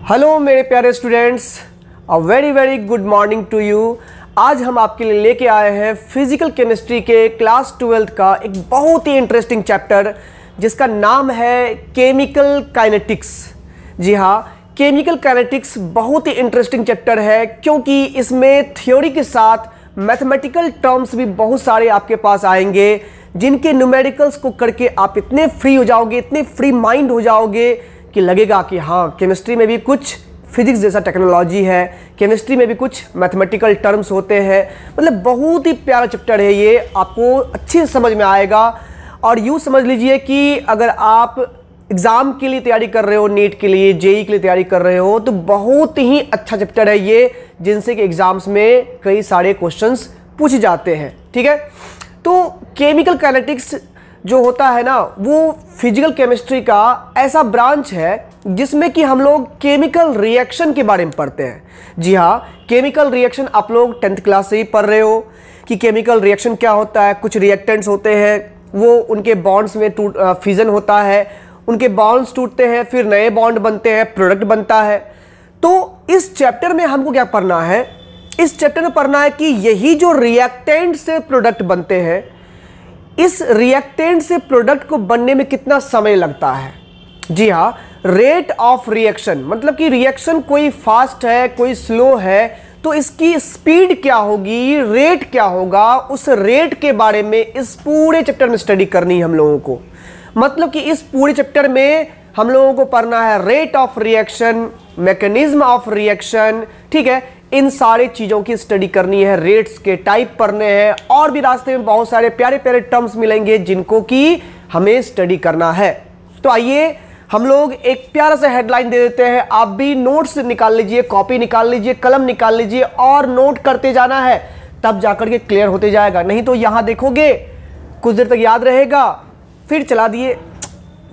Hello मेरे प्यारे students, a very very good morning to you. आज हम आपके लिए लेके आए हैं फिजिकल केमिस्ट्री के क्लास 12th का एक बहुत ही इंटरेस्टिंग चैप्टर जिसका नाम है केमिकल काइनेटिक्स। जी हाँ, केमिकल काइनेटिक्स बहुत ही इंटरेस्टिंग चैप्टर है क्योंकि इसमें थ्योरी के साथ मैथमेटिकल टर्म्स भी बहुत सारे आपके पास आएंगे जिनके न्यूमेरिकल्स को करके आप इतने फ्री हो जाओगे, इतने फ्री माइंड हो जाओगे कि लगेगा कि हाँ, केमिस्ट्री में भी कुछ फिजिक्स जैसा टेक्नोलॉजी है, केमिस्ट्री में भी कुछ मैथमेटिकल टर्म्स होते हैं। मतलब बहुत ही प्यारा चैप्टर है ये, आपको अच्छे से समझ में आएगा। और यूँ समझ लीजिए कि अगर आप एग्ज़ाम के लिए तैयारी कर रहे हो, नीट के लिए, जेई के लिए तैयारी कर रहे हो, तो बहुत ही अच्छा चैप्टर है ये, जिनसे कि एग्ज़ाम्स में कई सारे क्वेश्चंस पूछे जाते हैं। ठीक है, तो केमिकल काइनेटिक्स जो होता है ना, वो फिजिकल केमिस्ट्री का ऐसा ब्रांच है जिसमें कि हम लोग केमिकल रिएक्शन के बारे में पढ़ते हैं। जी हाँ, केमिकल रिएक्शन आप लोग 10th क्लास से ही पढ़ रहे हो कि केमिकल रिएक्शन क्या होता है। कुछ रिएक्टेंट्स होते हैं, वो उनके बॉन्ड्स में फ्यूजन होता है, उनके बॉन्ड्स टूटते हैं, फिर नए बॉन्ड बनते हैं, प्रोडक्ट बनता है। तो इस चैप्टर में हमको क्या पढ़ना है? इस चैप्टर में पढ़ना है कि यही जो रिएक्टेंट से प्रोडक्ट बनते हैं, इस रिएक्टेंट से प्रोडक्ट को बनने में कितना समय लगता है। जी हाँ, रेट ऑफ रिएक्शन, मतलब कि रिएक्शन कोई फास्ट है, कोई स्लो है, तो इसकी स्पीड क्या होगी, रेट क्या होगा, उस रेट के बारे में इस पूरे चैप्टर में स्टडी करनी है हम लोगों को। मतलब कि इस पूरे चैप्टर में हम लोगों को पढ़ना है rate of reaction, mechanism of reaction. ठीक है, इन सारी चीज़ों की स्टडी करनी है, रेट्स के टाइप पढ़ने हैं, और भी रास्ते में बहुत सारे प्यारे प्यारे टर्म्स मिलेंगे जिनको कि हमें स्टडी करना है। तो आइए हम लोग एक प्यारा सा हेडलाइन दे देते हैं। आप भी नोट्स निकाल लीजिए, कॉपी निकाल लीजिए, कलम निकाल लीजिए और नोट करते जाना है, तब जाकर के क्लियर होते जाएगा। नहीं तो यहाँ देखोगे कुछ देर तक याद रहेगा, फिर चला दिए,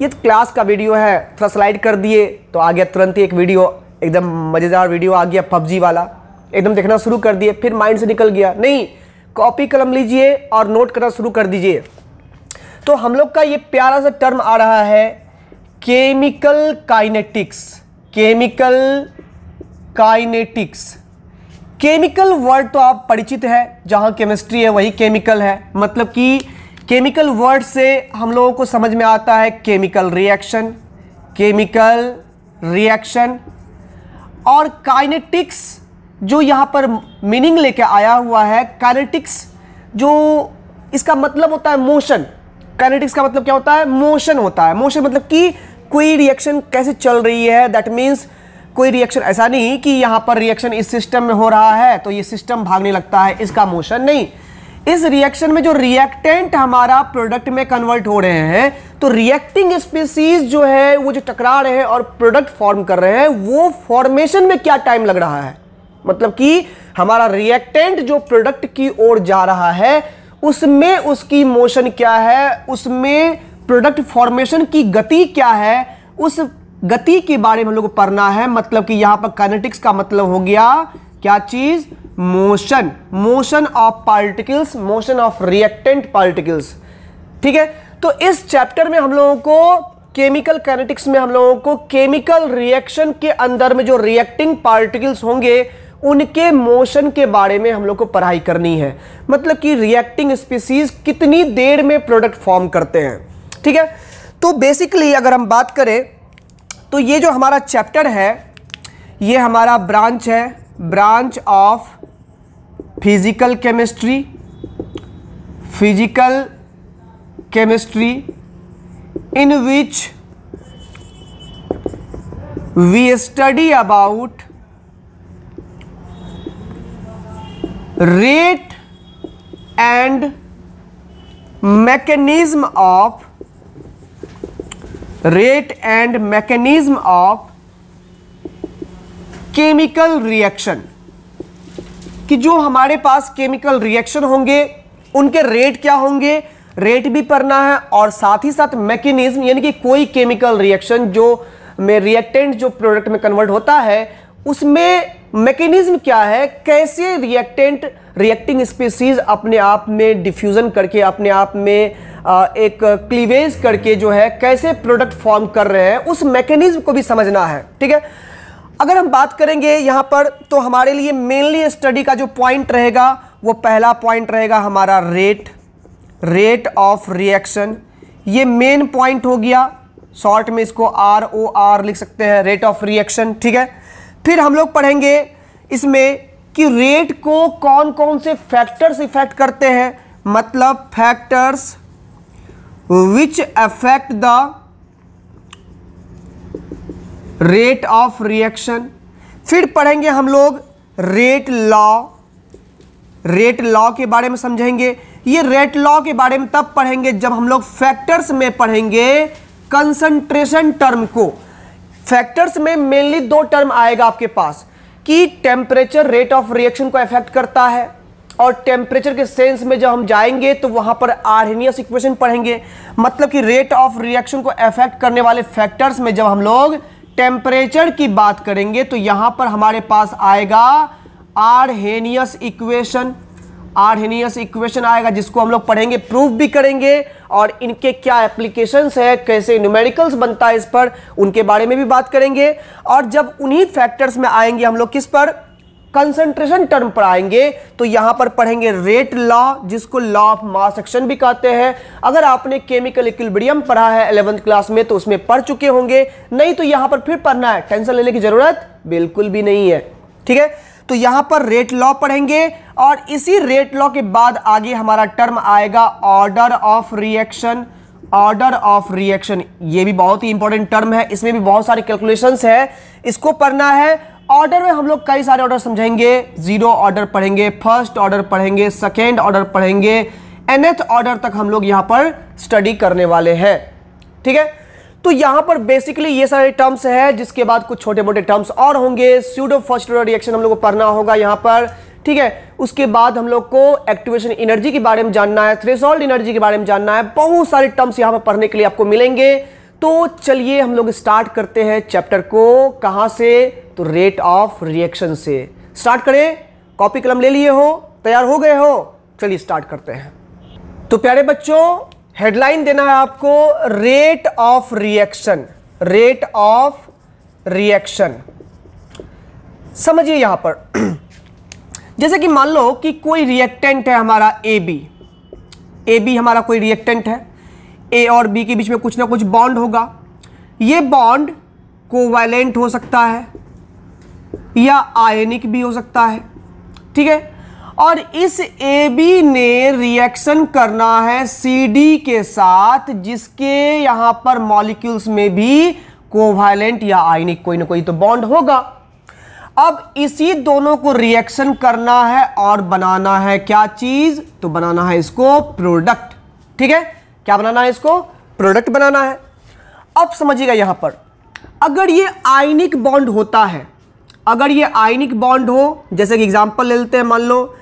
ये तो क्लास का वीडियो है, थोड़ा स्लाइड कर दिए तो आ गया तुरंत ही एक वीडियो, एकदम मज़ेदार वीडियो आ गया पबजी वाला, एकदम देखना शुरू कर दिए, फिर माइंड से निकल गया। नहीं, कॉपी कलम लीजिए और नोट करना शुरू कर दीजिए। तो हम लोग का ये प्यारा सा टर्म आ रहा है chemical kinetics. Chemical kinetics, chemical word तो आप परिचित है, जहाँ केमिस्ट्री है वही केमिकल है। मतलब कि केमिकल वर्ड से हम लोगों को समझ में आता है केमिकल रिएक्शन, केमिकल रिएक्शन। और काइनेटिक्स जो यहाँ पर मीनिंग लेके आया हुआ है, काइनेटिक्स जो इसका मतलब होता है मोशन। काइनेटिक्स का मतलब क्या होता है? मोशन होता है। मोशन मतलब कि कोई रिएक्शन कैसे चल रही है, दैट मीन्स कोई रिएक्शन ऐसा नहीं कि यहाँ पर रिएक्शन इस सिस्टम में हो रहा है तो ये सिस्टम भागने लगता है, इसका मोशन नहीं। इस रिएक्शन में जो रिएक्टेंट हमारा प्रोडक्ट में कन्वर्ट हो रहे हैं, तो रिएक्टिंग स्पीसीज जो है वो जो टकरा रहे हैं और प्रोडक्ट फॉर्म कर रहे हैं, वो फॉर्मेशन में क्या टाइम लग रहा है। मतलब कि हमारा रिएक्टेंट जो प्रोडक्ट की ओर जा रहा है उसमें उसकी मोशन क्या है, उसमें प्रोडक्ट फॉर्मेशन की गति क्या है, उस गति के बारे में हम लोग को पढ़ना है। मतलब कि यहां पर काइनेटिक्स का मतलब हो गया क्या चीज? Motion, motion of particles, motion of reactant particles. ठीक है, तो इस चैप्टर में हम लोगों को केमिकल काइनेटिक्स में हम लोगों को केमिकल रिएक्शन के अंदर में जो रिएक्टिंग पार्टिकल्स होंगे उनके मोशन के बारे में हम लोग को पढ़ाई करनी है। मतलब कि रिएक्टिंग स्पीसीज कितनी देर में प्रोडक्ट फॉर्म करते हैं। ठीक है, तो बेसिकली अगर हम बात करें तो ये जो हमारा चैप्टर है ये हमारा ब्रांच है, branch of physical chemistry. Physical chemistry in which we study about rate and mechanism of chemical reaction, कि जो हमारे पास केमिकल रिएक्शन होंगे उनके रेट क्या होंगे, रेट भी पढ़ना है, और साथ ही साथ मैकेनिज्म, यानी कि कोई केमिकल रिएक्शन जो में रिएक्टेंट जो प्रोडक्ट में कन्वर्ट होता है उसमें मैकेनिज्म क्या है, कैसे रिएक्टेंट रिएक्टिंग स्पीसीज अपने आप में डिफ्यूजन करके, अपने आप में एक क्लीवेज करके जो है कैसे प्रोडक्ट फॉर्म कर रहे हैं, उस मैकेनिज्म को भी समझना है। ठीक है, अगर हम बात करेंगे यहां पर तो हमारे लिए मेनली स्टडी का जो पॉइंट रहेगा वो पहला पॉइंट रहेगा हमारा रेट ऑफ रिएक्शन। ये मेन पॉइंट हो गया, शॉर्ट में इसको ROR लिख सकते हैं, रेट ऑफ रिएक्शन, ठीक है। फिर हम लोग पढ़ेंगे इसमें कि रेट को कौन कौन से फैक्टर्स इफेक्ट करते हैं, मतलब factors which affect the rate of reaction. फिर पढ़ेंगे हम लोग रेट लॉ के बारे में समझेंगे। ये रेट लॉ के बारे में तब पढ़ेंगे जब हम लोग फैक्टर्स में पढ़ेंगे कंसंट्रेशन टर्म को। फैक्टर्स में मेनली दो टर्म आएगा आपके पास कि टेम्परेचर रेट ऑफ रिएक्शन को अफेक्ट करता है, और टेम्परेचर के सेंस में जब हम जाएंगे तो वहां पर आर्हेनियस इक्वेशन पढ़ेंगे। मतलब कि रेट ऑफ रिएक्शन को अफेक्ट करने वाले फैक्टर्स में जब हम लोग टेम्परेचर की बात करेंगे तो यहां पर हमारे पास आएगा आर्हेनियस इक्वेशन आएगा, जिसको हम लोग पढ़ेंगे, प्रूफ भी करेंगे, और इनके क्या एप्लीकेशंस है, कैसे न्यूमेरिकल्स बनता है इस पर, उनके बारे में भी बात करेंगे। और जब उन्हीं फैक्टर्स में आएंगे हम लोग किस पर, कंसंट्रेशन टर्म पर आएंगे, तो यहां पर पढ़ेंगे रेट लॉ, जिसको लॉ ऑफ मास एक्शन भी कहते हैं। अगर आपने केमिकल इक्विलिब्रियम पढ़ा है 11th क्लास में तो उसमें पढ़ चुके होंगे, नहीं तो यहां पर फिर पढ़ना है, टेंशन लेने की जरूरत बिल्कुल भी नहीं है, ठीक है। तो यहां पर रेट लॉ पढ़ेंगे, और इसी रेट लॉ के बाद आगे हमारा टर्म आएगा ऑर्डर ऑफ रिएक्शन। ये भी बहुत ही इंपॉर्टेंट टर्म है, इसमें भी बहुत सारे कैलकुलेशंस है, इसको पढ़ना है। ऑर्डर में हम लोग कई सारे ऑर्डर समझेंगे, 0 ऑर्डर पढ़ेंगे, फर्स्ट ऑर्डर पढ़ेंगे, सेकेंड ऑर्डर पढ़ेंगे, nth ऑर्डर तक हम लोग यहां पर स्टडी करने वाले हैं, ठीक है। तो यहां पर बेसिकली ये सारे टर्म्स है, जिसके बाद कुछ छोटे मोटे टर्म्स और होंगे। स्यूडो फर्स्ट ऑर्डर रिएक्शन हम लोग को पढ़ना होगा यहां पर, ठीक है। उसके बाद हम लोग को एक्टिवेशन एनर्जी के बारे में जानना है, थ्रेशोल्ड एनर्जी के बारे में जानना है, बहुत सारे टर्म्स यहां पर पढ़ने के लिए आपको मिलेंगे। तो चलिए हम लोग स्टार्ट करते हैं चैप्टर को, कहां से, तो रेट ऑफ रिएक्शन से स्टार्ट करें। कॉपी कलम ले लिए हो, तैयार हो गए हो, चलिए स्टार्ट करते हैं। तो प्यारे बच्चों, हेडलाइन देना है आपको रेट ऑफ रिएक्शन। समझिए यहां पर जैसे कि मान लो कि कोई रिएक्टेंट है हमारा AB हमारा कोई रिएक्टेंट है, A और B के बीच में कुछ ना कुछ बॉन्ड होगा। ये बॉन्ड कोवैलेंट हो सकता है या आयनिक भी हो सकता है, ठीक है। और इस AB ने रिएक्शन करना है CD के साथ, जिसके यहां पर मॉलिक्यूल्स में भी कोवैलेंट या आयनिक कोई ना कोई तो बॉन्ड होगा। अब इसी दोनों को रिएक्शन करना है और बनाना है क्या चीज, तो बनाना है इसको प्रोडक्ट, ठीक है। क्या बनाना है इसको, प्रोडक्ट बनाना है। अब समझिएगा यहां पर अगर ये आयनिक बॉन्ड होता है, अगर ये आयनिक बॉन्ड हो, जैसे कि एग्जांपल ले लेते हैं, मान लो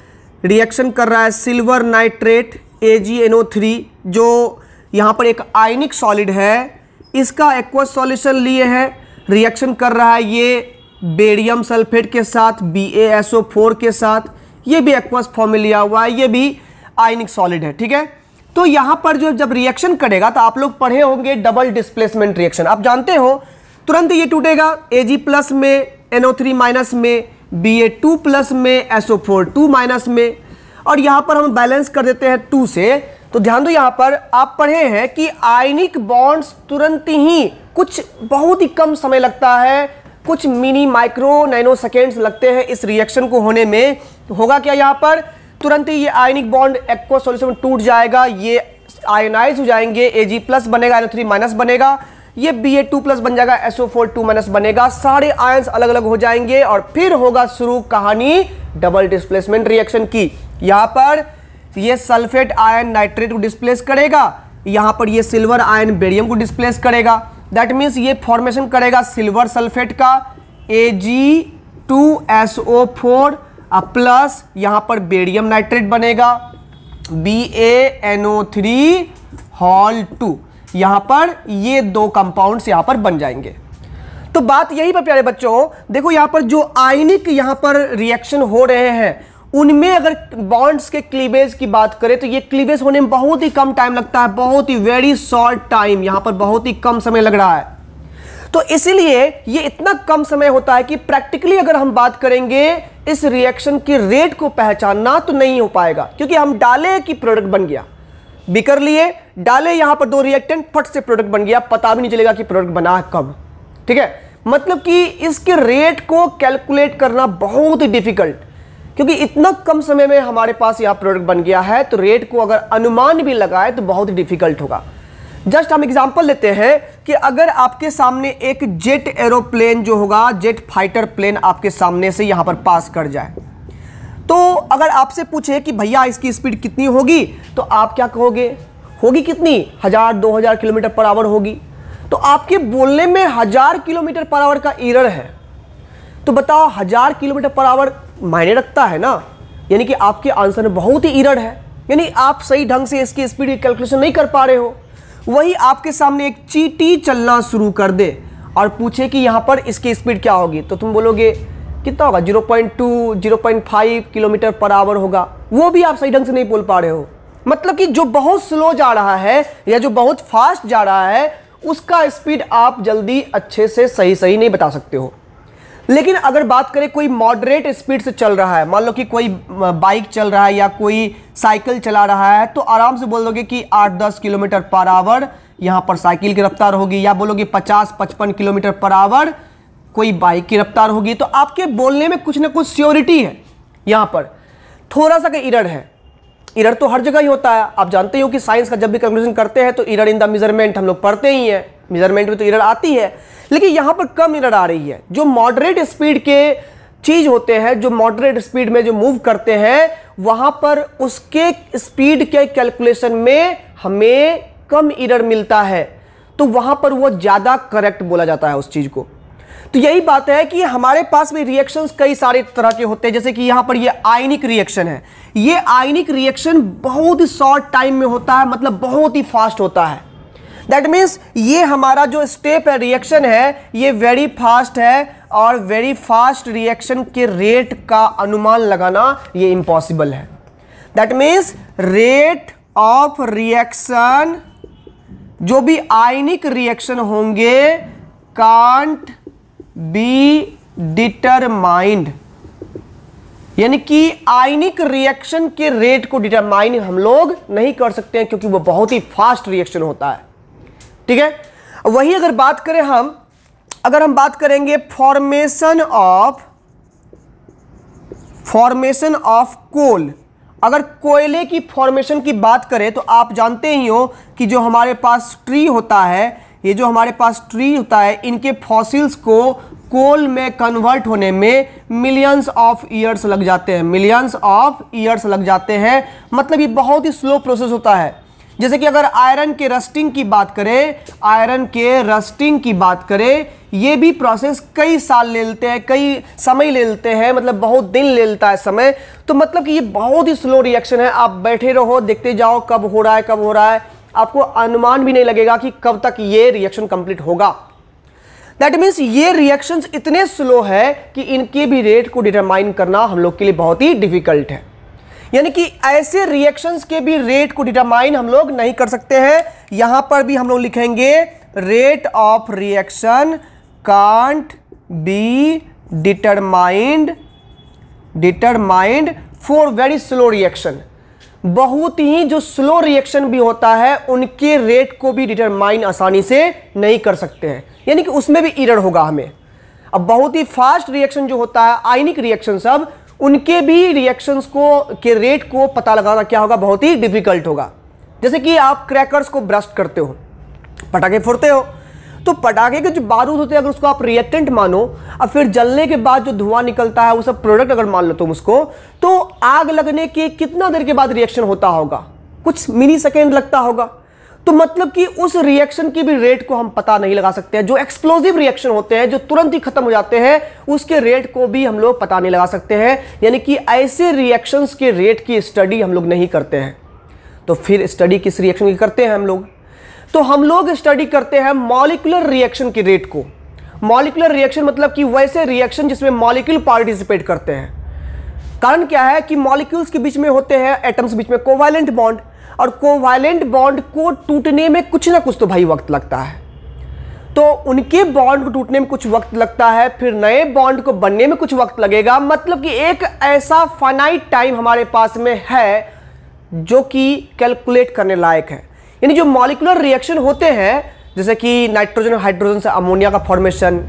रिएक्शन कर रहा है सिल्वर नाइट्रेट AgNO3, जो यहां पर एक आयनिक सॉलिड है, इसका एक्वस सॉल्यूशन लिए है, रिएक्शन कर रहा है ये बेरियम सल्फेट के साथ, BaSO4 के साथ, ये भी एक्वस फॉर्म में लिया हुआ है, ये भी आयनिक सॉलिड है, ठीक है। तो यहां पर जो जब रिएक्शन करेगा तो आप लोग पढ़े होंगे डबल डिस्प्लेसमेंट रिएक्शन, आप जानते हो तुरंत ये टूटेगा, Ag+ में NO3- में, Ba2+ में, SO4 2- में, और यहां पर हम बैलेंस कर देते हैं 2 से। तो ध्यान दो, यहां पर आप पढ़े हैं कि आयनिक बॉन्ड्स तुरंत ही, कुछ बहुत ही कम समय लगता है, कुछ मिनी माइक्रो नैनो सेकेंड्स लगते हैं इस रिएक्शन को होने में। तो होगा क्या, यहां पर तुरंत ही ये आयनिक बॉन्ड एक्वस सॉल्यूशन में टूट जाएगा, ये आयनाइज हो जाएंगे, Ag+ बनेगा, NO3- बनेगा, ये Ba2+ बन जाएगा, SO4 बनेगा, सारे आयंस अलग अलग हो जाएंगे, और फिर होगा शुरू कहानी डबल डिस्प्लेसमेंट रिएक्शन की। यहां पर ये सल्फेट आयन नाइट्रेट को डिस्प्लेस करेगा, यहां पर ये सिल्वर आयन बेरियम को डिस्प्लेस करेगा। दैट मीन्स ये फॉर्मेशन करेगा सिल्वर सल्फेट का, Ag2SO4 प्लस यहां पर बेरियम नाइट्रेट बनेगा, BaNO3 यहां पर ये दो कंपाउंड्स यहां पर बन जाएंगे। तो बात यही पर प्यारे बच्चों, देखो यहां पर जो आयनिक यहां पर रिएक्शन हो रहे हैं, उनमें अगर बॉन्ड्स के क्लीवेज की बात करें तो ये क्लीवेज होने में बहुत ही कम टाइम लगता है, बहुत ही वेरी शॉर्ट टाइम, यहां पर बहुत ही कम समय लग रहा है। तो इसीलिए ये इतना कम समय होता है कि प्रैक्टिकली अगर हम बात करेंगे इस रिएक्शन के रेट को पहचानना तो नहीं हो पाएगा, क्योंकि हम डाले कि प्रोडक्ट बन गया, बीकर लिए डाले यहां पर 2 रिएक्टेंट, फट से प्रोडक्ट बन गया, पता भी नहीं चलेगा कि प्रोडक्ट बना है कब। ठीक है, मतलब कि इसके रेट को कैलकुलेट करना बहुत ही डिफिकल्ट, क्योंकि इतना कम समय में हमारे पास यहां प्रोडक्ट बन गया है, तो रेट को अगर अनुमान भी लगाए तो बहुत ही डिफिकल्ट होगा। जस्ट हम एग्जांपल लेते हैं कि अगर आपके सामने एक जेट एरोप्लेन जो होगा, जेट फाइटर प्लेन आपके सामने से यहां पर पास कर जाए, तो अगर आपसे पूछे कि भैया इसकी स्पीड कितनी होगी, तो आप क्या कहोगे, होगी कितनी, 1000-2000 किलोमीटर पर आवर होगी। तो आपके बोलने में 1000 किलोमीटर पर आवर का एरर है, तो बताओ 1000 किलोमीटर पर आवर मायने रखता है ना, यानी कि आपके आंसर में बहुत ही एरर है, यानी आप सही ढंग से इसकी स्पीड की कैलकुलेशन नहीं कर पा रहे हो। वही आपके सामने एक चींटी चलना शुरू कर दे और पूछे कि यहां पर इसकी स्पीड क्या होगी, तो तुम बोलोगे कितना होगा, 0.2 0.5 किलोमीटर पर आवर होगा, वो भी आप सही ढंग से नहीं बोल पा रहे हो। मतलब कि जो बहुत स्लो जा रहा है या जो बहुत फास्ट जा रहा है उसका स्पीड आप जल्दी अच्छे से सही नहीं बता सकते हो। लेकिन अगर बात करें कोई मॉडरेट स्पीड से चल रहा है, मान लो कि कोई बाइक चल रहा है या कोई साइकिल चला रहा है, तो आराम से बोल दोगे कि 8-10 किलोमीटर पर आवर यहां पर साइकिल की रफ्तार होगी, या बोलोगे 50-55 किलोमीटर पर आवर कोई बाइक की रफ्तार होगी। तो आपके बोलने में कुछ ना कुछ श्योरिटी है, यहां पर थोड़ा सा एरर है। एरर तो हर जगह ही होता है, आप जानते हो कि साइंस का जब भी कैलकुलेशन करते हैं तो एरर इन द मेजरमेंट हम लोग पढ़ते ही हैं, मेजरमेंट में तो एरर आती है, लेकिन यहां पर कम एरर आ रही है। जो मॉडरेट स्पीड के चीज होते हैं, जो मॉडरेट स्पीड में जो मूव करते हैं, वहां पर उसके स्पीड के कैलकुलेशन में हमें कम एरर मिलता है, तो वहां पर वो ज्यादा करेक्ट बोला जाता है उस चीज को। तो यही बात है कि हमारे पास में रिएक्शंस कई सारे तरह के होते हैं, जैसे कि यहां पर ये आयनिक रिएक्शन है। ये आयनिक रिएक्शन बहुत ही शॉर्ट टाइम में होता है, मतलब बहुत ही फास्ट होता है। दैट मीन्स ये हमारा जो स्टेप है, रिएक्शन है, ये वेरी फास्ट है, और वेरी फास्ट रिएक्शन के रेट का अनुमान लगाना ये इम्पॉसिबल है। That means rate of reaction, जो भी आयनिक रिएक्शन होंगे, कांट बी डिटरमाइंड, यानी कि आयनिक रिएक्शन के रेट को डिटरमाइन हम लोग नहीं कर सकते हैं, क्योंकि वो बहुत ही फास्ट रिएक्शन होता है। ठीक है, वही अगर बात करें हम, अगर हम बात करेंगे फॉर्मेशन ऑफ कोल, अगर कोयले की फॉर्मेशन की बात करें तो आप जानते ही हो कि जो हमारे पास ट्री होता है, ये जो हमारे पास ट्री होता है, इनके फॉसिल्स को कोल में कन्वर्ट होने में मिलियंस ऑफ ईयर्स लग जाते हैं, मिलियंस ऑफ ईयर्स लग जाते हैं। मतलब ये बहुत ही स्लो प्रोसेस होता है। जैसे कि अगर आयरन के रस्टिंग की बात करें, आयरन के रस्टिंग की बात करें, ये भी प्रोसेस कई साल ले लेते हैं, कई समय ले लेते हैं, मतलब बहुत दिन ले लेता है समय। तो मतलब कि ये बहुत ही स्लो रिएक्शन है। आप बैठे रहो, देखते जाओ कब हो रहा है, कब हो रहा है, आपको अनुमान भी नहीं लगेगा कि कब तक ये रिएक्शन कंप्लीट होगा। दैट मीन्स ये रिएक्शंस इतने स्लो है कि इनके भी रेट को डिटरमाइन करना हम लोग के लिए बहुत ही डिफिकल्ट है। यानी कि ऐसे रिएक्शंस के भी रेट को डिटरमाइन हम लोग नहीं कर सकते हैं। यहां पर भी हम लोग लिखेंगे rate of reaction can't be determined for very slow reaction. बहुत ही जो स्लो रिएक्शन भी होता है उनके रेट को भी डिटरमाइन आसानी से नहीं कर सकते हैं, यानी कि उसमें भी एरर होगा हमें। अब बहुत ही फास्ट रिएक्शन जो होता है, आयनिक रिएक्शन सब, उनके भी रिएक्शंस को के रेट को पता लगाना क्या होगा, बहुत ही डिफिकल्ट होगा। जैसे कि आप क्रैकर्स को ब्रस्ट करते हो, पटाखे फोड़ते हो, तो पटाखे के जो बारूद होते हैं अगर उसको आप रिएक्टेंट मानो और फिर जलने के बाद जो धुआं निकलता है वो सब प्रोडक्ट अगर मान लो तुम उसको, तो आग लगने के कितना देर के बाद रिएक्शन होता होगा, कुछ मिली सेकेंड लगता होगा। तो मतलब कि उस रिएक्शन की भी रेट को हम पता नहीं लगा सकते हैं। जो एक्सप्लोजिव रिएक्शन होते हैं, जो तुरंत ही खत्म हो जाते हैं, उसके रेट को भी हम लोग पता नहीं लगा सकते हैं। यानी कि ऐसे रिएक्शंस के रेट की स्टडी हम लोग नहीं करते हैं। तो फिर स्टडी किस रिएक्शन की करते हैं हम लोग? तो हम लोग स्टडी करते हैं मॉलिक्यूलर रिएक्शन के रेट को। मॉलिक्यूलर रिएक्शन मतलब कि वैसे रिएक्शन जिसमें मॉलिक्यूल पार्टिसिपेट करते हैं। कारण क्या है कि मॉलिक्यूल्स के बीच में होते हैं, एटम्स के बीच में कोवैलेंट बॉन्ड, और कोवैलेंट बॉन्ड को टूटने में कुछ ना कुछ तो भाई वक्त लगता है। तो उनके बॉन्ड को टूटने में कुछ वक्त लगता है, फिर नए बॉन्ड को बनने में कुछ वक्त लगेगा। मतलब कि एक ऐसा फाइनाइट टाइम हमारे पास में है जो कि कैलकुलेट करने लायक है। यानी जो मॉलिक्यूलर रिएक्शन होते हैं, जैसे कि नाइट्रोजन हाइड्रोजन से अमोनिया का फॉर्मेशन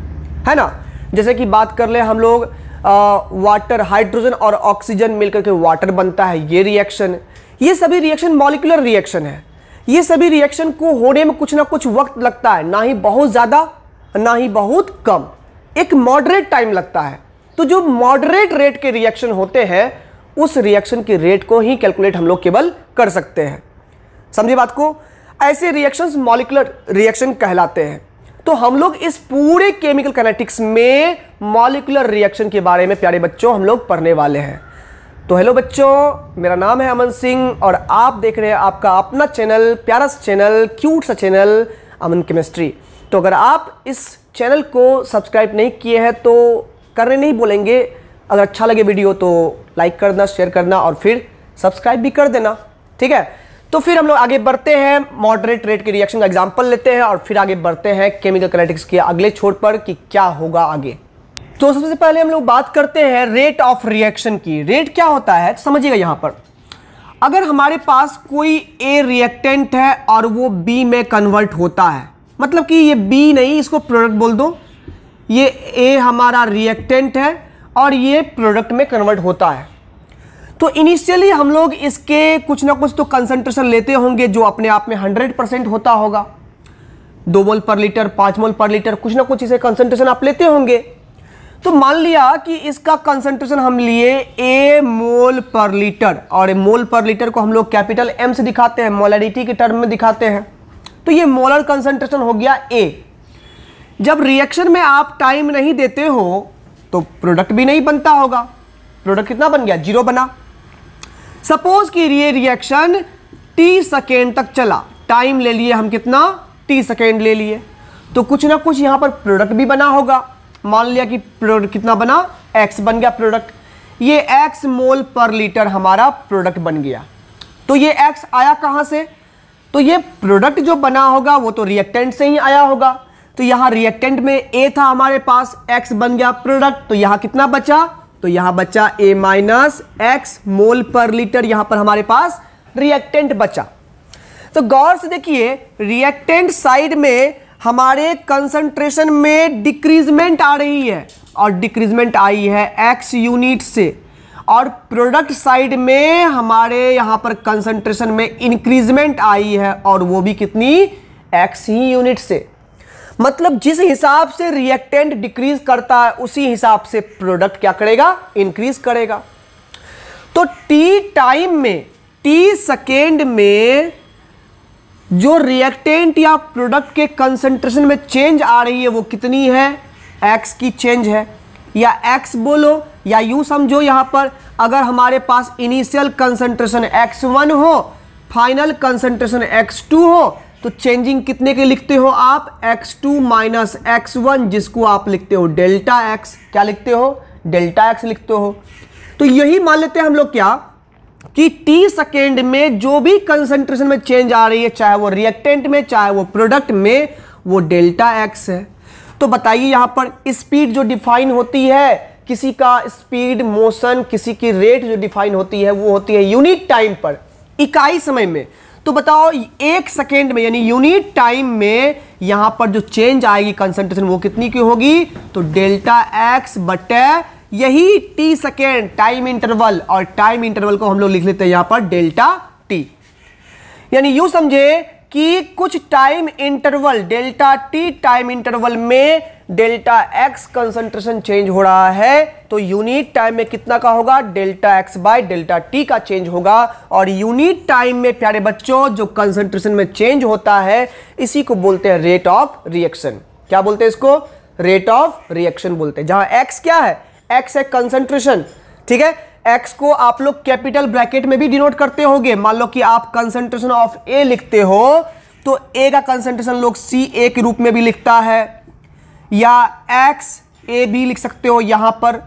है ना, जैसे कि बात कर ले हम लोग वाटर, हाइड्रोजन और ऑक्सीजन मिलकर के वाटर बनता है, ये रिएक्शन, ये सभी रिएक्शन मॉलिक्यूलर रिएक्शन है। ये सभी रिएक्शन को होने में कुछ ना कुछ वक्त लगता है, ना ही बहुत ज़्यादा ना ही बहुत कम, एक मॉडरेट टाइम लगता है। तो जो मॉडरेट रेट के रिएक्शन होते हैं उस रिएक्शन के रेट को ही कैलकुलेट हम लोग केवल कर सकते हैं। समझे बात को? ऐसे रिएक्शंस मॉलिक्यूलर रिएक्शन कहलाते हैं। तो हम लोग इस पूरे केमिकल काइनेटिक्स में मॉलिक्यूलर रिएक्शन के बारे में प्यारे बच्चों हम लोग पढ़ने वाले हैं। तो हेलो बच्चों, मेरा नाम है अमन सिंह और आप देख रहे हैं आपका अपना चैनल, प्यारा सा चैनल, क्यूट सा चैनल अमन केमिस्ट्री। तो अगर आप इस चैनल को सब्सक्राइब नहीं किए हैं तो करने नहीं बोलेंगे। अगर अच्छा लगे वीडियो तो लाइक करना, शेयर करना और फिर सब्सक्राइब भी कर देना, ठीक है। तो फिर हम लोग आगे बढ़ते हैं, मॉडरेट रेट के रिएक्शन का एग्जांपल लेते हैं और फिर आगे बढ़ते हैं केमिकल काइनेटिक्स के अगले छोर पर कि क्या होगा आगे। तो सबसे पहले हम लोग बात करते हैं रेट ऑफ रिएक्शन की। रेट क्या होता है तो समझिएगा। यहां पर अगर हमारे पास कोई ए रिएक्टेंट है और वो बी में कन्वर्ट होता है, मतलब कि ये बी नहीं, इसको प्रोडक्ट बोल दो, ये ए हमारा रिएक्टेंट है और ये प्रोडक्ट में कन्वर्ट होता है, तो इनिशियली हम लोग इसके कुछ ना कुछ तो कंसंट्रेशन लेते होंगे जो अपने आप में 100% होता होगा। 2 मोल पर लीटर, 5 मोल पर लीटर, कुछ ना कुछ इसे कंसंट्रेशन आप लेते होंगे। तो मान लिया कि इसका कंसंट्रेशन हम लिए ए मोल पर लीटर, और मोल पर लीटर को हम लोग कैपिटल एम से दिखाते हैं, मोलरिटी के टर्म में दिखाते हैं। तो ये मोलर कंसंट्रेशन हो गया ए। जब रिएक्शन में आप टाइम नहीं देते हो तो प्रोडक्ट भी नहीं बनता होगा। प्रोडक्ट कितना बन गया? 0 बना। सपोज कि ये रिएक्शन t सेकेंड तक चला, टाइम ले लिए हम कितना? t सेकेंड ले लिए, तो कुछ ना कुछ यहां पर प्रोडक्ट भी बना होगा। मान लिया कि प्रोडक्ट कितना बना? x बन गया प्रोडक्ट। ये x मोल पर लीटर हमारा प्रोडक्ट बन गया। तो ये x आया कहां से? तो ये प्रोडक्ट जो बना होगा वो तो रिएक्टेंट से ही आया होगा। तो यहां रिएक्टेंट में a था हमारे पास, x बन गया प्रोडक्ट, तो यहां कितना बचा? तो यहां बचा a माइनस x मोल पर लीटर, यहां पर हमारे पास रिएक्टेंट बचा। तो गौर से देखिए, रिएक्टेंट साइड में हमारे कंसंट्रेशन में डिक्रीजमेंट आ रही है और डिक्रीजमेंट आई है x यूनिट से, और प्रोडक्ट साइड में हमारे यहां पर कंसंट्रेशन में इंक्रीजमेंट आई है और वो भी कितनी? x ही यूनिट से। मतलब जिस हिसाब से रिएक्टेंट डिक्रीज करता है उसी हिसाब से प्रोडक्ट क्या करेगा? इंक्रीज करेगा। तो t टाइम में, t सेकेंड में जो रिएक्टेंट या प्रोडक्ट के कंसंट्रेशन में चेंज आ रही है वो कितनी है? x की चेंज है, या x बोलो या यूं समझो। यहां पर अगर हमारे पास इनिशियल कंसंट्रेशन x1 हो, फाइनल कंसंट्रेशन x2 हो, तो चेंजिंग कितने के लिखते हो आप? x2 माइनस x1, जिसको आप लिखते हो डेल्टा x। क्या लिखते हो? डेल्टा x लिखते हो। तो यही मान लेते हैं हम लोग क्या कि t सेकेंड में जो भी कंसंट्रेशन में चेंज आ रही है, चाहे वो रिएक्टेंट में चाहे वो प्रोडक्ट में, वो डेल्टा x है। तो बताइए यहां पर स्पीड जो डिफाइन होती है, किसी का स्पीड, मोशन, किसी की रेट जो डिफाइन होती है वो होती है यूनिट टाइम पर, इकाई समय में। तो बताओ 1 सेकेंड में यानी यूनिट टाइम में यहां पर जो चेंज आएगी कंसंट्रेशन वो कितनी की होगी? तो डेल्टा x बटे यही t सेकेंड टाइम इंटरवल, और टाइम इंटरवल को हम लोग लिख लेते हैं यहां पर डेल्टा t। यानी यूं समझे कि कुछ time interval delta t time interval में डेल्टा x कंसंट्रेशन चेंज हो रहा है, तो यूनिट टाइम में कितना का होगा? Delta x by delta t का चेंज होगा। और यूनिट टाइम में प्यारे बच्चों जो कंसंट्रेशन में चेंज होता है इसी को बोलते हैं रेट ऑफ रिएक्शन। क्या बोलते हैं इसको? रेट ऑफ रिएक्शन बोलते हैं। जहां x क्या है? x है कंसंट्रेशन, ठीक है। x को आप लोग कैपिटल ब्रैकेट में भी डिनोट करते होंगे। मान लो कि आप कंसंट्रेशन ऑफ a लिखते हो तो a का कंसंट्रेशन लोग CA के रूप में भी लिखता है, या XAB लिख सकते हो यहां पर,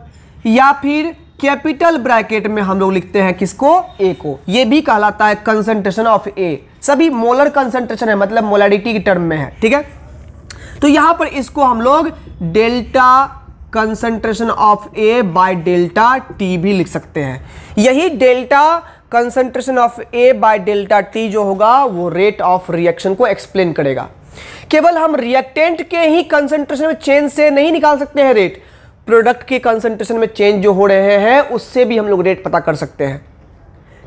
या फिर कैपिटल ब्रैकेट में हम लोग लिखते हैं किसको? A को। ये भी कहलाता है कंसंट्रेशन ऑफ A। सभी मोलर कंसंट्रेशन है, मतलब मोलरिटी की टर्म में है, ठीक है। तो यहां पर इसको हम लोग delta concentration of A bye delta T भी लिख सकते हैं। यही delta concentration of A bye delta T जो होगा वो रेट ऑफ रिएक्शन को एक्सप्लेन करेगा। केवल हम रिएक्टेंट के ही कंसंट्रेशन में चेंज से नहीं निकाल सकते हैं रेट, प्रोडक्ट के कंसंट्रेशन में चेंज जो हो रहे हैं उससे भी हम लोग रेट पता कर सकते हैं।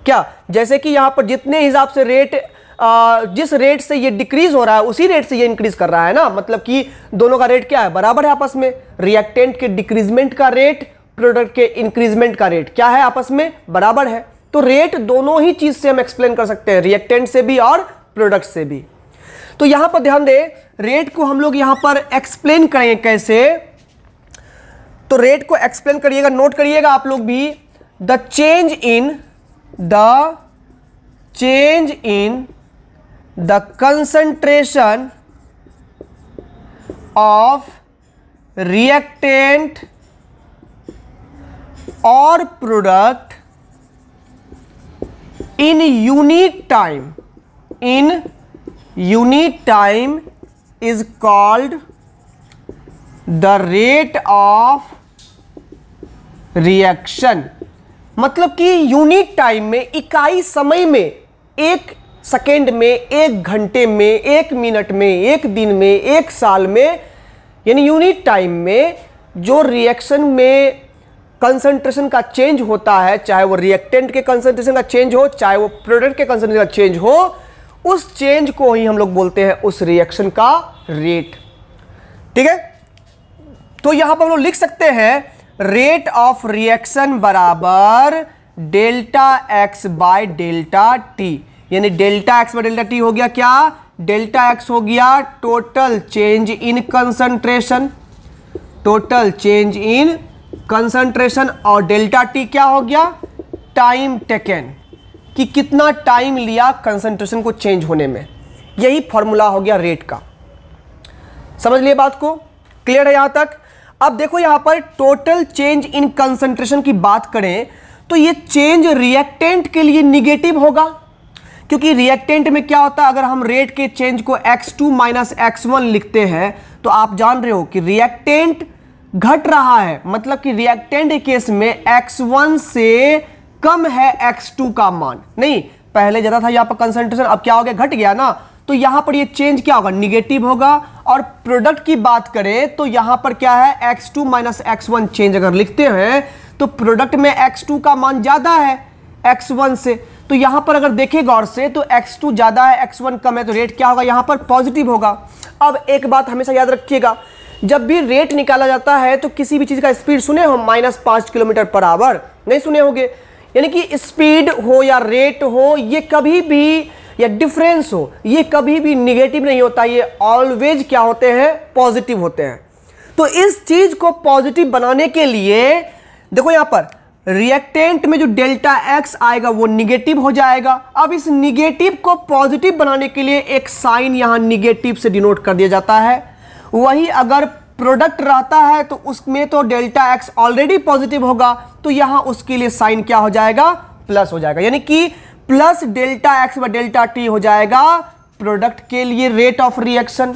क्या, जैसे कि यहां पर जितने हिसाब से रेट जिस रेट से ये डिक्रीज हो रहा है उसी रेट से ये इंक्रीज कर रहा है ना, मतलब कि दोनों का रेट क्या है, बराबर है आपस में। रिएक्टेंट के डिक्रीजमेंट का रेट, प्रोडक्ट के इंक्रीजमेंट का रेट क्या है, आपस में बराबर है। तो रेट दोनों ही चीज से हम एक्सप्लेन कर सकते हैं, रिएक्टेंट से भी और प्रोडक्ट से भी। तो यहां पर ध्यान दें, रेट को हम लोग यहां पर एक्सप्लेन करेंगे कैसे। तो रेट को एक्सप्लेन करिएगा, नोट करिएगा आप लोग भी। The change in the concentration of reactant or product in unit time is called the rate of reaction। मतलब कि यूनिट टाइम में, इकाई समय में, एक सेकेंड में, एक घंटे में, एक मिनट में, एक दिन में, एक साल में, यानी यूनिट टाइम में जो रिएक्शन में कंसंट्रेशन का चेंज होता है, चाहे वो रिएक्टेंट के कंसंट्रेशन का चेंज हो, चाहे वो प्रोडक्ट के कंसंट्रेशन का चेंज हो, उस चेंज को ही हम लोग बोलते हैं उस रिएक्शन का रेट। ठीक है, तो यहां पर हम लोग लिख सकते हैं रेट ऑफ रिएक्शन बराबर delta x by delta t. यानी delta x by delta t हो गया क्या, डेल्टा एक्स हो गया total change in concentration, total change in concentration, और डेल्टा टी क्या हो गया, टाइम टेकन, कि कितना टाइम लिया कंसंट्रेशन को चेंज होने में। यही फॉर्मूला हो गया रेट का। समझ लिए बात को, क्लियर है यहां तक। अब देखो यहां पर टोटल चेंज इन कंसंट्रेशन की बात करें तो ये चेंज रिएक्टेंट के लिए निगेटिव होगा, क्योंकि रिएक्टेंट में क्या होता है, अगर हम रेट के चेंज को x2 माइनस x1 लिखते हैं तो आप जान रहे हो कि रिएक्टेंट घट रहा है, मतलब कि रिएक्टेंट के केस में x1 से कम है x2 का मान। नहीं, पहले ज्यादा था यहां पर कंसंट्रेशन, अब क्या हो गया, घट गया ना, तो यहां पर ये चेंज क्या होगा, निगेटिव होगा। और प्रोडक्ट की बात करें तो यहां पर क्या है, x2 माइनस x1 चेंज अगर लिखते हैं तो प्रोडक्ट में x2 का मान ज्यादा है x1 से, तो यहां पर अगर देखें गौर से तो x2 ज्यादा है, x1 कम है, तो रेट क्या होगा, यहां पर पॉजिटिव होगा। अब एक बात हमेशा याद रखिएगा, जब भी रेट निकाला जाता है तो किसी भी चीज का स्पीड सुने हो, -5 किलोमीटर पर आवर, नहीं सुने होंगे। यानी कि स्पीड हो या रेट हो, ये कभी भी, या डिफरेंस हो, ये कभी भी निगेटिव नहीं होता, ये ऑलवेज क्या होते हैं, पॉजिटिव होते हैं। तो इस चीज को पॉजिटिव बनाने के लिए देखो यहां पर रिएक्टेंट में जो डेल्टा एक्स आएगा वो निगेटिव हो जाएगा। अब इस निगेटिव को पॉजिटिव बनाने के लिए एक साइन यहां निगेटिव से डिनोट कर दिया जाता है। वही अगर प्रोडक्ट रहता है तो उसमें तो डेल्टा एक्स ऑलरेडी पॉजिटिव होगा, तो यहां उसके लिए साइन क्या हो जाएगा, प्लस हो जाएगा। यानी कि plus delta x by delta t हो जाएगा प्रोडक्ट के लिए रेट ऑफ रिएक्शन,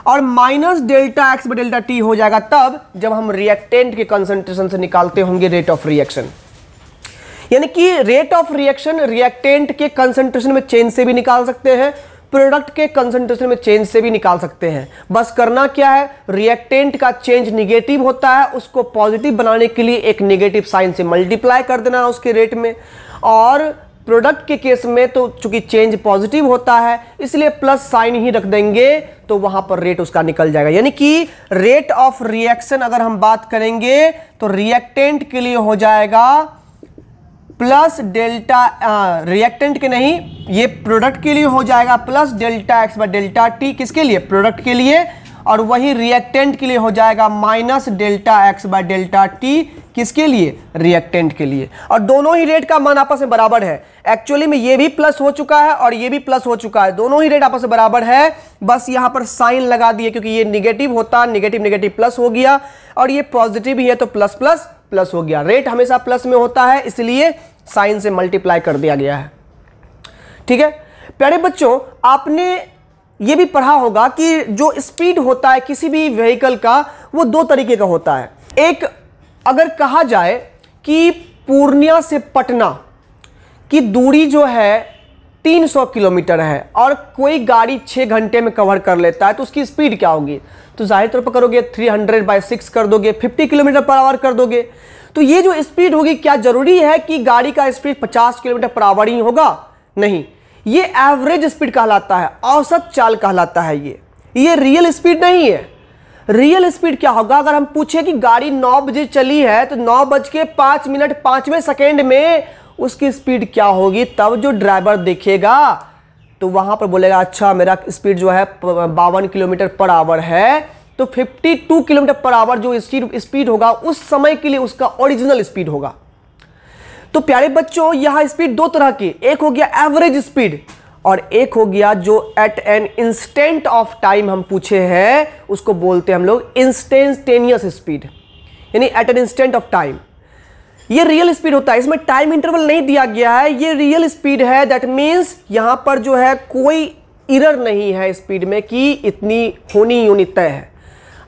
और minus delta x by delta t हो जाएगा तब जब हम रिएक्टेंट के कंसंट्रेशन से निकालते होंगे रेट ऑफ रिएक्शन। यानी कि रेट ऑफ रिएक्शन रिएक्टेंट के कंसंट्रेशन में चेंज से भी निकाल सकते हैं, प्रोडक्ट के कंसंट्रेशन में चेंज से भी निकाल सकते हैं। बस करना क्या है, रिएक्टेंट का चेंज निगेटिव होता है, उसको पॉजिटिव बनाने के लिए एक निगेटिव साइन से मल्टीप्लाई कर देना उसके रेट में, और प्रोडक्ट के केस में तो चूंकि चेंज पॉजिटिव होता है इसलिए प्लस साइन ही रख देंगे, तो वहां पर रेट उसका निकल जाएगा। यानी कि रेट ऑफ रिएक्शन अगर हम बात करेंगे तो रिएक्टेंट के लिए हो जाएगा प्लस डेल्टा, रिएक्टेंट के नहीं, ये प्रोडक्ट के लिए हो जाएगा plus delta x by delta T, किसके लिए, प्रोडक्ट के लिए, और वही रिएक्टेंट के लिए हो जाएगा minus delta x by delta T, किसके लिए, रिएक्टेंट के लिए। और दोनों ही रेट का मान आपस में बराबर है। एक्चुअली में ये भी प्लस हो चुका है और ये भी प्लस हो चुका है, दोनों ही रेट आपस में बराबर है, बस यहां पर साइन लगा दिए, क्योंकि ये निगेटिव होता, निगेटिव निगेटिव प्लस हो गया, और ये पॉजिटिव ही है तो प्लस प्लस प्लस हो गया। रेट हमेशा प्लस में होता है इसलिए साइन से मल्टीप्लाई कर दिया गया है। ठीक है प्यारे बच्चों, आपने ये भी पढ़ा होगा कि जो स्पीड होता है किसी भी व्हीकल का वो दो तरीके का होता है। एक, अगर कहा जाए कि पूर्णिया से पटना की दूरी जो है 300 किलोमीटर है और कोई गाड़ी 6 घंटे में कवर कर लेता है तो उसकी स्पीड क्या होगी? तो जाहिर तौर पर करोगे 300/6 कर दोगे, 50 किलोमीटर पर आवर कर दोगे। तो ये जो स्पीड होगी, क्या जरूरी है कि गाड़ी का स्पीड 50 किलोमीटर पर आवर ही होगा? नहीं, ये एवरेज स्पीड कहलाता है, औसत चाल कहलाता है। ये रियल स्पीड नहीं है। रियल स्पीड क्या होगा? अगर हम पूछे कि गाड़ी 9 बजे चली है तो 9:05 5वें सेकेंड में उसकी स्पीड क्या होगी, तब जो ड्राइवर देखेगा तो वहां पर बोलेगा अच्छा मेरा स्पीड जो है 52 किलोमीटर पर आवर है, तो 52 किलोमीटर पर आवर जो स्पीड होगा उस समय के लिए उसका ओरिजिनल स्पीड होगा। तो प्यारे बच्चों, यहां स्पीड दो तरह की, एक हो गया एवरेज स्पीड और एक हो गया जो at an instant of time हम पूछे हैं, उसको बोलते हैं हम लोग इंस्टेंटेनियस स्पीड, यानी at an instant of time. ये रियल स्पीड होता है, इसमें टाइम इंटरवल नहीं दिया गया है, ये रियल स्पीड है। दैट मीन्स यहां पर जो है कोई एरर नहीं है स्पीड में कि इतनी होनी यूनी तय है।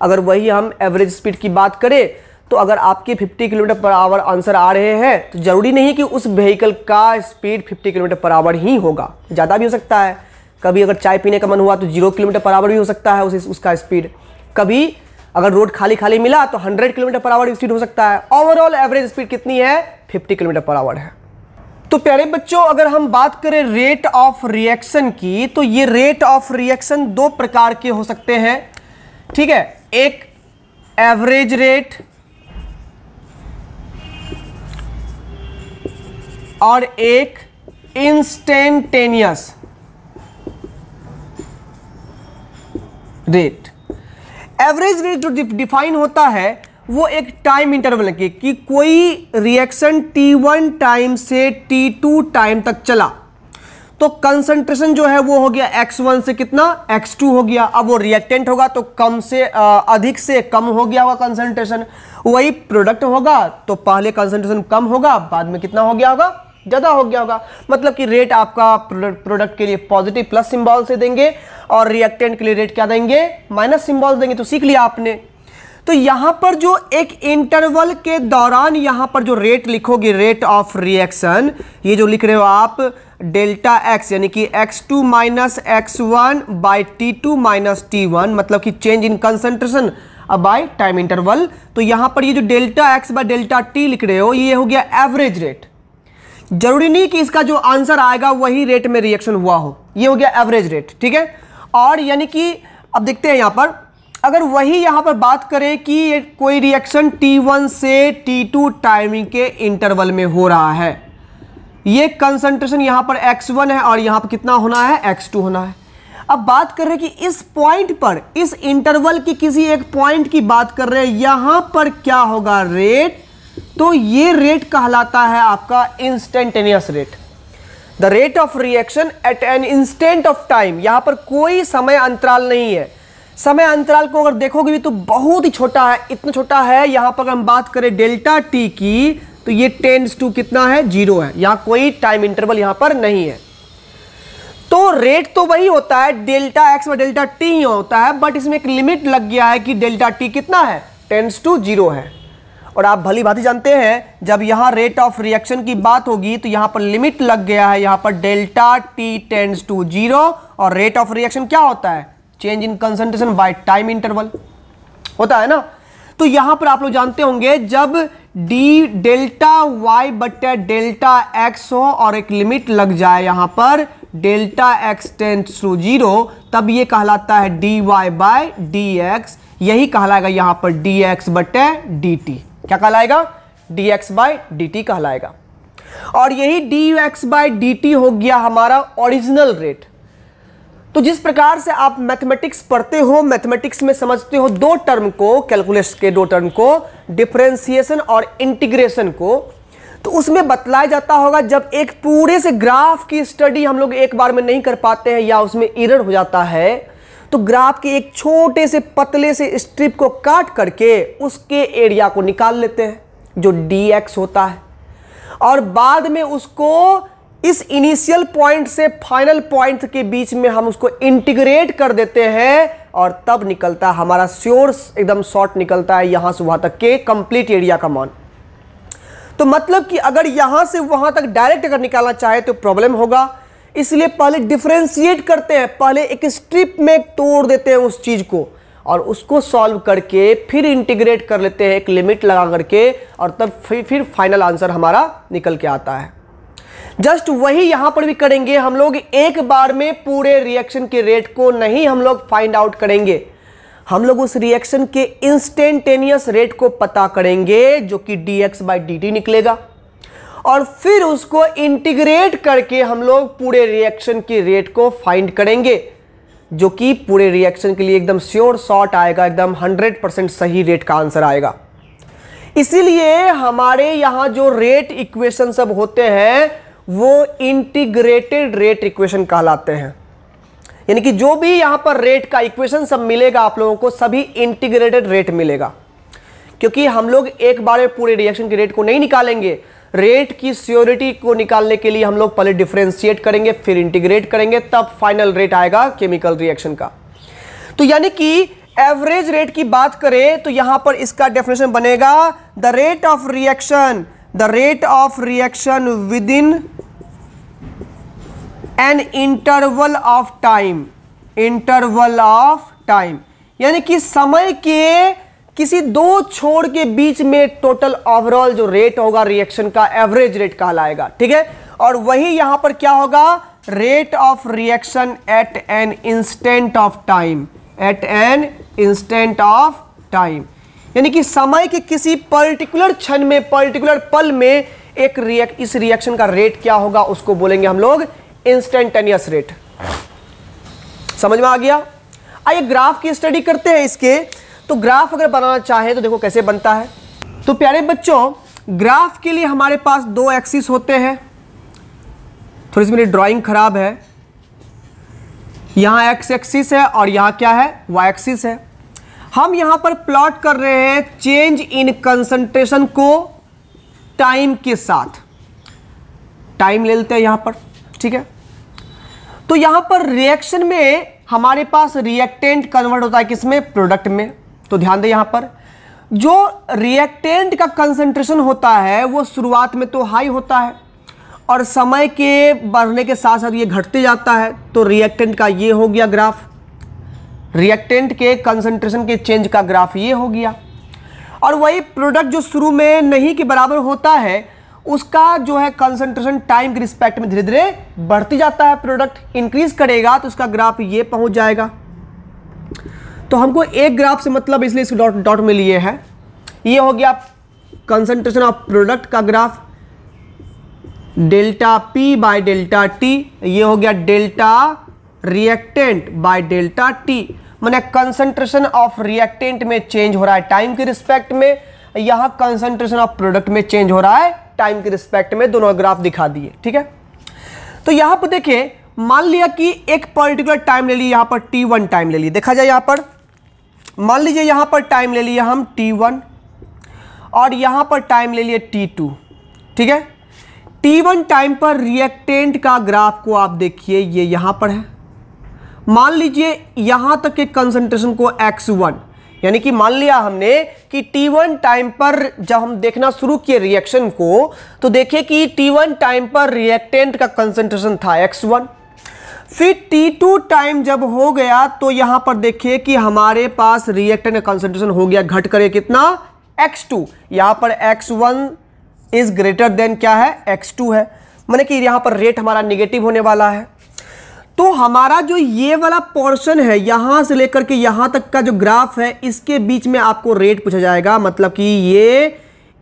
अगर वही हम एवरेज स्पीड की बात करें तो अगर आपके 50 किलोमीटर पर आवर आंसर आ रहे हैं तो जरूरी नहीं कि उस व्हीकल का स्पीड 50 किलोमीटर पर आवर ही होगा, ज़्यादा भी हो सकता है। कभी अगर चाय पीने का मन हुआ तो 0 किलोमीटर पर आवर भी हो सकता है उसका स्पीड। कभी अगर रोड खाली खाली मिला तो 100 किलोमीटर पर आवर स्पीड हो सकता है। ओवरऑल एवरेज स्पीड कितनी है? 50 किलोमीटर पर आवर है। तो प्यारे बच्चों, अगर हम बात करें रेट ऑफ रिएक्शन की, तो ये रेट ऑफ रिएक्शन दो प्रकार के हो सकते हैं, ठीक है। एक एवरेज रेट और एक इंस्टेंटेनियस रेट। एवरेज रेट जो डिफाइन होता है वो एक टाइम इंटरवल के कि कोई रिएक्शन T1 टाइम से T2 टाइम तक चला तो कंसंट्रेशन जो है वो हो गया x1 से कितना, x2 हो गया। अब वो रिएक्टेंट होगा तो कम से अधिक से कम हो गया होगा कंसंट्रेशन। वही प्रोडक्ट होगा तो पहले कंसंट्रेशन कम होगा, बाद में कितना हो गया होगा, ज़्यादा हो गया होगा। मतलब कि रेट आपका प्रोडक्ट के लिए पॉजिटिव प्लस सिंबल से देंगे और रिएक्टेंट के लिए रेट क्या देंगे, माइनस सिंबल देंगे। तो सीख लिया आपने। तो यहां पर जो एक इंटरवल के दौरान यहां पर जो रेट लिखोगे, रेट ऑफ रिएक्शन, ये जो लिख रहे हो आप डेल्टा एक्स, यानी कि x2 minus x1 by T2 minus T1, मतलब कि change in concentration by time interval. तो यहां पर ये जो delta x by delta T लिख रहे हो ये हो गया एवरेज रेट। जरूरी नहीं कि इसका जो आंसर आएगा वही रेट में रिएक्शन हुआ हो, ये हो गया एवरेज रेट, ठीक है। और यानी कि अब देखते हैं यहां पर, अगर वही यहां पर बात करें कि कोई रिएक्शन T1 से T2 टाइमिंग के इंटरवल में हो रहा है, ये कंसंट्रेशन यहां पर x1 है और यहां पर कितना होना है, x2 होना है। अब बात कर रहे हैं कि इस पॉइंट पर, इस इंटरवल की किसी एक पॉइंट की बात कर रहे हैं, यहां पर क्या होगा रेट, तो ये रेट कहलाता है आपका instantaneous rate. The rate of reaction at an instant of time. यहां पर कोई समय अंतराल नहीं है। समय अंतराल को अगर देखोगे भी तो बहुत ही छोटा है, इतना छोटा है। यहां पर हम बात करें डेल्टा टी की तो ये टेंड्स टू कितना है, 0 है। यहां कोई टाइम इंटरवल यहां पर नहीं है। तो रेट तो वही होता है, डेल्टा एक्स व डेल्टा टी ही होता है, बट इसमें एक लिमिट लग गया है कि डेल्टा टी कितना है, टेंड्स टू 0 है। और आप भली भांति जानते हैं जब यहां रेट ऑफ रिएक्शन की बात होगी तो यहां पर लिमिट लग गया है, यहां पर डेल्टा टी टेंड्स टू 0। और रेट ऑफ रिएक्शन क्या होता है, change in concentration by time interval होता है ना। तो यहां पर आप लोग जानते होंगे जब डी डेल्टा वाई बटे डेल्टा एक्स हो और एक लिमिट लग जाए यहां पर डेल्टा एक्स टेंड्स टू 0, तब ये कहलाता है d y by d x. यही कहलाएगा यहां पर डी एक्स बटे डी टी। क्या कहलाएगा, d x by d t कहलाएगा। और यही d x by d t हो गया हमारा ओरिजिनल रेट। तो जिस प्रकार से आप मैथमेटिक्स पढ़ते हो, मैथमेटिक्स में समझते हो दो टर्म को, कैलकुलस के दो टर्म को, डिफरेंशिएशन और इंटीग्रेशन को, तो उसमें बतलाया जाता होगा जब एक पूरे से ग्राफ की स्टडी हम लोग एक बार में नहीं कर पाते हैं या उसमें एरर हो जाता है, तो ग्राफ के एक छोटे से पतले से स्ट्रिप को काट करके उसके एरिया को निकाल लेते हैं जो dx होता है, और बाद में उसको इस इनिशियल पॉइंट से फाइनल पॉइंट के बीच में हम उसको इंटीग्रेट कर देते हैं और तब निकलता है हमारा श्योर एकदम शॉर्ट निकलता है यहां से वहां तक के कंप्लीट एरिया का मान। तो मतलब कि अगर यहां से वहां तक डायरेक्ट अगर निकालना चाहे तो प्रॉब्लम होगा, इसलिए पहले डिफरेंशिएट करते हैं, पहले एक स्ट्रिप में तोड़ देते हैं उस चीज को और उसको सॉल्व करके फिर इंटीग्रेट कर लेते हैं एक लिमिट लगा करके और तब फिर फाइनल आंसर हमारा निकल के आता है। जस्ट वही यहां पर भी करेंगे हम लोग, एक बार में पूरे रिएक्शन के रेट को नहीं हम लोग फाइंड आउट करेंगे, हम लोग उस रिएक्शन के इंस्टेंटेनियस रेट को पता करेंगे जो कि dx/dt निकलेगा और फिर उसको इंटीग्रेट करके हम लोग पूरे रिएक्शन के रेट को फाइंड करेंगे जो कि पूरे रिएक्शन के लिए एकदम श्योर शॉर्ट आएगा, एकदम 100% सही रेट का आंसर आएगा। इसीलिए हमारे यहां जो रेट इक्वेशन सब होते हैं वो इंटीग्रेटेड रेट इक्वेशन कहलाते हैं, यानी कि जो भी यहां पर रेट का इक्वेशन सब मिलेगा आप लोगों को सभी इंटीग्रेटेड रेट मिलेगा, क्योंकि हम लोग एक बार में पूरे रिएक्शन के रेट को नहीं निकालेंगे, रेट की श्योरिटी को निकालने के लिए हम लोग पहले डिफरेंशिएट करेंगे फिर इंटीग्रेट करेंगे तब फाइनल रेट आएगा केमिकल रिएक्शन का। तो यानी कि एवरेज रेट की बात करें तो यहां पर इसका डेफिनेशन बनेगा the rate of reaction with in an interval of time, यानी कि समय के किसी दो छोर के बीच में टोटल ओवरऑल जो रेट होगा रिएक्शन का एवरेज रेट कहलाएगा। ठीक है, और वही यहां पर क्या होगा, rate of reaction at an instant of time, यानी कि समय के किसी पर्टिकुलर क्षण में पर्टिकुलर पल में इस रिएक्शन का रेट क्या होगा उसको बोलेंगे हम लोग इंस्टेंटेनियस रेट। समझ में आ गया? आइए ग्राफ की स्टडी करते हैं इसके। तो ग्राफ अगर बनाना चाहे तो देखो कैसे बनता है। तो प्यारे बच्चों, ग्राफ के लिए हमारे पास दो एक्सिस होते हैं, थोड़ी सी मेरी ड्राइंग खराब है, यहां एक्स एक्सिस है और यहां क्या है, वाई एक्सिस है। हम यहां पर प्लॉट कर रहे हैं चेंज इन कंसंट्रेशन को टाइम के साथ, टाइम ले लेते हैं यहां पर। ठीक है, तो यहां पर रिएक्शन में हमारे पास रिएक्टेंट कन्वर्ट होता है किसमें, प्रोडक्ट में। तो ध्यान दें, यहां पर जो रिएक्टेंट का कंसंट्रेशन होता है वो शुरुआत में तो हाई होता है और समय के बढ़ने के साथ साथ ये घटते जाता है। तो रिएक्टेंट का ये हो गया ग्राफ, रिएक्टेंट के कंसंट्रेशन के चेंज का ग्राफ ये हो गया। और वही प्रोडक्ट जो शुरू में नहीं के बराबर होता है उसका जो है कंसंट्रेशन टाइम के रिस्पेक्ट में धीरे धीरे बढ़ती जाता है, प्रोडक्ट इंक्रीज करेगा तो उसका ग्राफ ये पहुंच जाएगा। तो हमको एक ग्राफ से मतलब इसलिए इस डॉट डॉट में लिए है, ये हो गया कंसंट्रेशन ऑफ प्रोडक्ट का graph delta P bye delta T, ये हो गया delta reactant bye delta T, माने कंसंट्रेशन ऑफ रिएक्टेंट में चेंज हो रहा है टाइम के रिस्पेक्ट में, यहां कंसंट्रेशन ऑफ प्रोडक्ट में चेंज हो रहा है टाइम के रिस्पेक्ट में, दोनों ग्राफ दिखा दिए। ठीक है, तो यहां पर देखिए, मान लिया कि एक पर्टिकुलर टाइम ले लिया, यहां पर t1 टाइम ले लिया, देखा जाए यहां पर मान लीजिए यहां पर टाइम ले लिया हम t1 और यहां पर टाइम ले लिया t2। ठीक है, t1 टाइम पर रिएक्टेंट का ग्राफ को आप देखिए, ये यहां पर है। मान लीजिए यहां तक के कंसंट्रेशन को x1, यानी कि मान लिया हमने कि t1 टाइम पर जब हम देखना शुरू किए रिएक्शन को तो देखें कि t1 टाइम पर रिएक्टेंट का कंसंट्रेशन था x1, फिर t2 टाइम जब हो गया तो यहां पर देखिए कि हमारे पास रिएक्टेंट का कंसंट्रेशन हो गया घट कर कितना, x2, यहां पर x1 इज ग्रेटर देन क्या है, x2 है, माने कि यहां पर रेट हमारा निगेटिव होने वाला है। तो हमारा जो ये वाला पोर्शन है यहां से लेकर के यहां तक का जो ग्राफ है इसके बीच में आपको रेट पूछा जाएगा, मतलब कि ये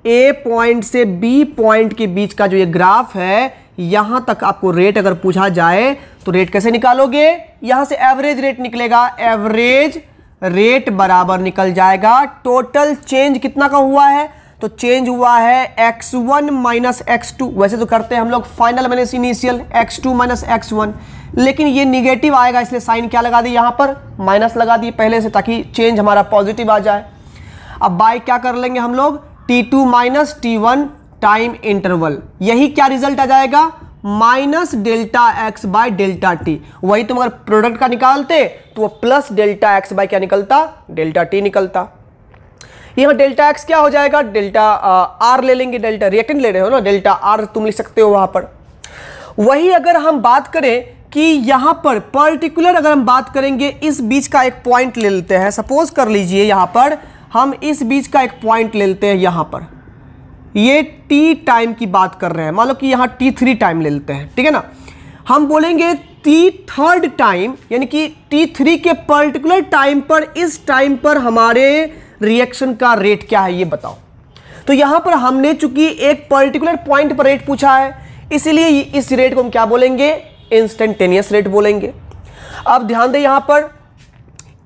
ए पॉइंट से बी पॉइंट के बीच का जो ये ग्राफ है यहां तक आपको रेट अगर पूछा जाए तो रेट कैसे निकालोगे, यहां से एवरेज रेट निकलेगा, एवरेज रेट बराबर निकल जाएगा टोटल चेंज कितना का हुआ है, तो चेंज हुआ है x1 माइनस x2, वैसे तो करते हैं हम लोग final minus initial, x2 minus x1, लेकिन ये निगेटिव आएगा इसलिए साइन क्या लगा दिए, यहां पर माइनस लगा दिए पहले से ताकि चेंज हमारा पॉजिटिव आ जाए। अब बाय क्या कर लेंगे हम लोग, t2 minus t1 time interval, यही क्या रिजल्ट आ जाएगा, minus delta x by delta T. वही तुम अगर प्रोडक्ट का निकालते तो वो प्लस डेल्टा एक्स बाय क्या निकलता, डेल्टा टी निकलता। यहाँ डेल्टा एक्स क्या हो जाएगा, डेल्टा आर ले लेंगे, डेल्टा रिएक्टेंट ले रहे हो ना, डेल्टा आर तुम लिख सकते हो वहां पर। वही अगर हम बात करें कि यहां पर पर्टिकुलर अगर हम बात करेंगे, इस बीच का एक पॉइंट ले लेते हैं, सपोज कर लीजिए यहां पर हम इस बीच का एक पॉइंट ले लेते हैं, यहां पर ये टी टाइम की बात कर रहे हैं, मान लो कि यहां t3 टाइम ले लेते हैं, ठीक है ना। हम बोलेंगे t3 टाइम यानी कि t3 के पर्टिकुलर टाइम पर, इस टाइम पर हमारे रिएक्शन का रेट क्या है ये बताओ। तो यहां पर हमने चूंकि एक पर्टिकुलर पॉइंट पर रेट पूछा है, इसलिए इस रेट को हम क्या बोलेंगे, इंस्टेंटेनियस रेट बोलेंगे। अब ध्यान दें, यहां पर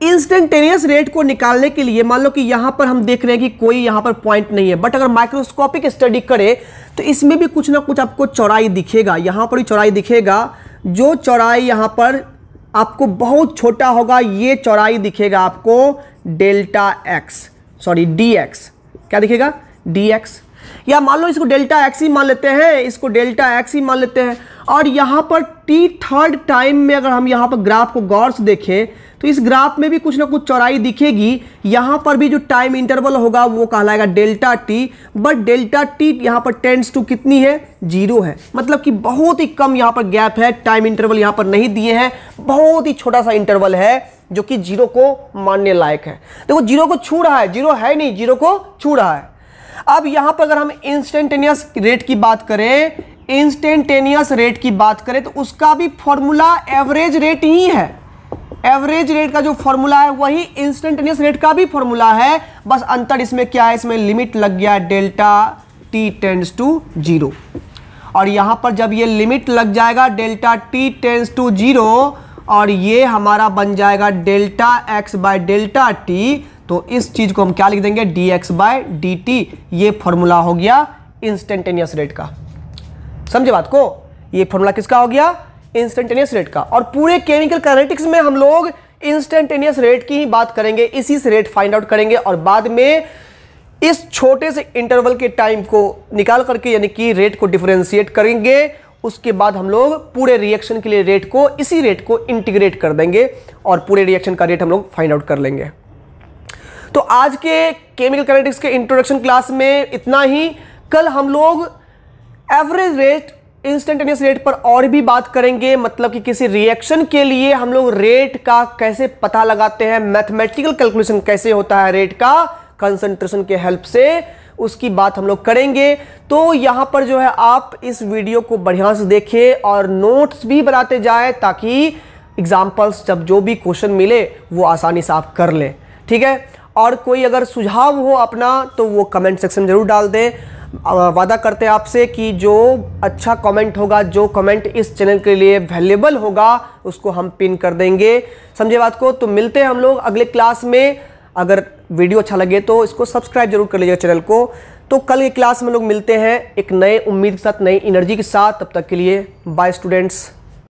इंस्टेंटेनियस रेट को निकालने के लिए मान लो कि यहां पर हम देख रहे हैं कि कोई यहां पर पॉइंट नहीं है, बट अगर माइक्रोस्कोपिक स्टडी करें तो इसमें भी कुछ ना कुछ आपको चौड़ाई दिखेगा, यहां पर भी चौड़ाई दिखेगा। जो चौड़ाई यहां पर आपको बहुत छोटा होगा, ये चौड़ाई दिखेगा आपको delta x, sorry D x, क्या दिखेगा, डी एक्स। या मान लो इसको डेल्टा एक्स ही मान लेते हैं, इसको डेल्टा एक्स ही मान लेते हैं। और यहाँ पर t3 टाइम में अगर हम यहाँ पर ग्राफ को गौर से देखें तो इस ग्राफ में भी कुछ ना कुछ चौड़ाई दिखेगी। यहाँ पर भी जो टाइम इंटरवल होगा वो कहलाएगा delta T, but delta T यहाँ पर टेंड्स टू कितनी है, 0 है। मतलब कि बहुत ही कम यहाँ पर गैप है, टाइम इंटरवल यहाँ पर नहीं दिए हैं, बहुत ही छोटा सा इंटरवल है जो कि 0 को मानने लायक है। देखो 0 को छू रहा है, 0 है नहीं, 0 को छू रहा है। अब यहां पर अगर हम इंस्टेंटेनियस रेट की बात करें, इंस्टेंटेनियस रेट की बात करें तो उसका भी फॉर्मूला एवरेज रेट ही है। एवरेज रेट का जो फॉर्मूला है वही इंस्टेंटेनियस रेट का भी फॉर्मूला है, बस अंतर इसमें क्या है, इसमें लिमिट लग गया डेल्टा टी टेंड्स टू 0। और यहां पर जब ये लिमिट लग जाएगा डेल्टा टी टेंड्स टू 0 और ये हमारा बन जाएगा delta x by delta t, तो इस चीज को हम क्या लिख देंगे, d x by d t. ये फॉर्मूला हो गया इंस्टेंटेनियस रेट का। समझे बात को, ये फॉर्मूला किसका हो गया, इंस्टेंटेनियस रेट का। और पूरे केमिकल काइनेटिक्स में हम लोग इंस्टेंटेनियस रेट की ही बात करेंगे, इसी से रेट फाइंड आउट करेंगे और बाद में इस छोटे से इंटरवल के टाइम को निकाल करके यानी कि रेट को डिफरेंशिएट करेंगे। उसके बाद हम लोग पूरे रिएक्शन के लिए रेट को, इसी रेट को इंटीग्रेट कर देंगे और पूरे रिएक्शन का रेट हम लोग फाइंड आउट कर लेंगे। तो आज के केमिकल काइनेटिक्स के इंट्रोडक्शन क्लास में इतना ही। कल हम लोग एवरेज रेट, इंस्टेंटेनियस रेट पर और भी बात करेंगे, मतलब कि किसी रिएक्शन के लिए हम लोग रेट का कैसे पता लगाते हैं, मैथमेटिकल कैलकुलेशन कैसे होता है रेट का कंसंट्रेशन के हेल्प से, उसकी बात हम लोग करेंगे। तो यहां पर जो है आप इस वीडियो को बढ़िया से देखें और नोट्स भी बनाते जाएं ताकि एग्जाम्पल्स जब जो भी क्वेश्चन मिले वो आसानी से आप कर लें, ठीक है। और कोई अगर सुझाव हो अपना तो वो कमेंट सेक्शन में जरूर डाल दें। वादा करते हैं आपसे कि जो अच्छा कमेंट होगा, जो कमेंट इस चैनल के लिए वैल्यूएबल होगा, उसको हम पिन कर देंगे। समझे बात को। तो मिलते हैं हम लोग अगले क्लास में। अगर वीडियो अच्छा लगे तो इसको सब्सक्राइब जरूर कर लीजिएगा चैनल को। तो कल की क्लास में लोग मिलते हैं एक नए उम्मीद के साथ, नई एनर्जी के साथ। तब तक के लिए बाय स्टूडेंट्स।